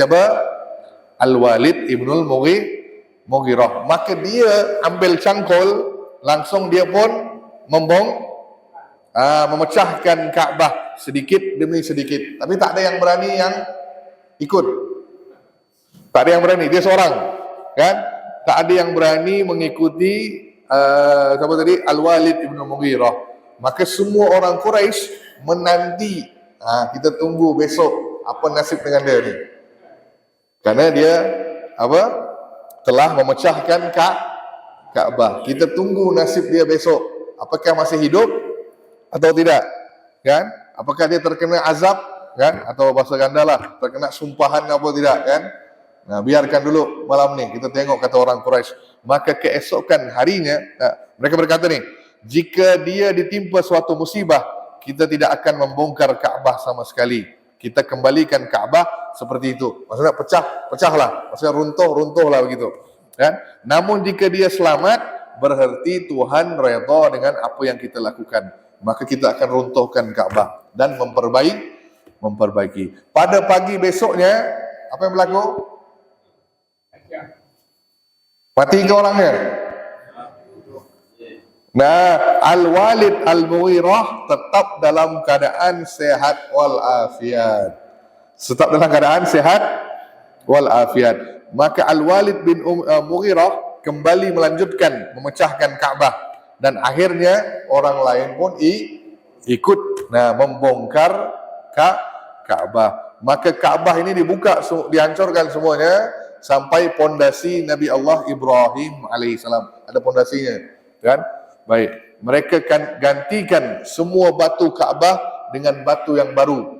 Siapa? Al-Walid ibnul Mughirah. Maka dia ambil cangkul, langsung dia pun memecahkan Kaabah sedikit demi sedikit. Tapi tak ada yang berani yang ikut. Tak ada yang berani, dia seorang, kan? Tak ada yang berani mengikuti siapa tadi? Al-Walid ibn Mughirah. Maka semua orang Quraisy menanti, kita tunggu besok apa nasib dengan dia ni. Karena dia telah memecahkan Kaabah. Kita tunggu nasib dia besok. Apakah masih hidup atau tidak? Kan? Apakah dia terkena azab, kan? Atau bahasa ganda lah, terkena sumpahan apa tidak, kan? Nah, biarkan dulu malam ni kita tengok, kata orang Quraisy. Maka keesokan harinya mereka berkata ni, jika dia ditimpa suatu musibah, kita tidak akan membongkar Kaabah sama sekali. Kita kembalikan Kaabah seperti itu. Maksudnya pecahlah. Maksudnya runtuhlah begitu. Kan? Namun jika dia selamat, berarti Tuhan redha dengan apa yang kita lakukan. Maka kita akan runtuhkan Kaabah dan memperbaiki. Pada pagi besoknya, apa yang berlaku? Mati ke orangnya? Nah, Al-Walid Al-Mughirah tetap dalam keadaan sehat walafiat. Tetap dalam keadaan sehat walafiat. Maka Al-Walid bin Mughirah kembali melanjutkan memecahkan Kaabah, dan akhirnya orang lain pun ikut membongkar Kaabah. Maka Kaabah ini dibuka, dihancurkan semuanya sampai pondasi Nabi Allah Ibrahim alaihissalam. Ada pondasinya, kan? Baik, mereka kan gantikan semua batu Kaabah dengan batu yang baru.